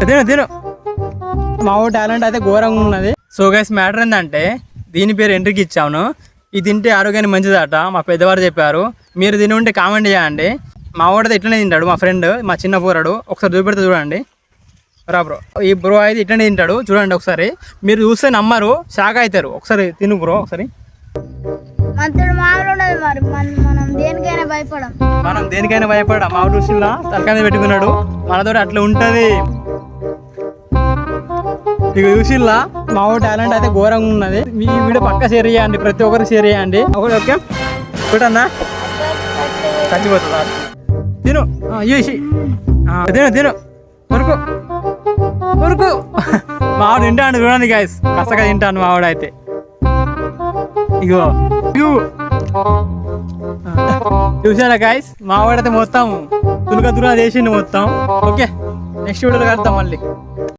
తిను మా ఊరు టాలెంట్ అయితే ఘోరంగా ఉన్నది. సో గైస్ మ్యాటర్ ఏంటంటే దీని పేరు ఎంట్రీకి ఇచ్చాను. ఇది తింటే ఆరోగ్యానికి మంచిదట మా పెద్దవారు చెప్పారు. మీరు దీని ఉంటే కామెంట్ చేయండి. మా వాడితే ఇట్లనే తింటాడు, మా ఫ్రెండ్ మా చిన్న పోరాడు. ఒకసారి చూపెడితే చూడండి రా బ్రో. ఈ బ్రో అయితే ఇట్లనే తింటాడు చూడండి. ఒకసారి మీరు చూస్తే నమ్మరు, షాక్ అవుతారు. ఒకసారి తిను బ్రో ఒకసారి. మనం దేనికైనా భయపడం. మా దృష్టిలో తలకాయ పెట్టుకున్నాడు, మనతో అట్లా ఉంటది. ఇక చూసిల్లా మా ఊరు టాలెంట్ అయితే ఘోరంగా ఉన్నది. మీ వీడియో పక్క షేర్ చేయండి, ప్రతి ఒక్కరు షేర్ చేయండి. ఓకే చూడన్నా చచ్చిపోతుందా? తిను తిను వరకు వరకు మావాడు తింటాను చూడండి గాయస్, కష్టగా తింటాను మావాడు అయితే. ఇగో చూసారా గాయస్, మావాడైతే మొత్తం తులుక తులుక చేసిండు మొత్తం. ఓకే నెక్స్ట్ వీడియోలో కలుద్దాం మళ్ళీ.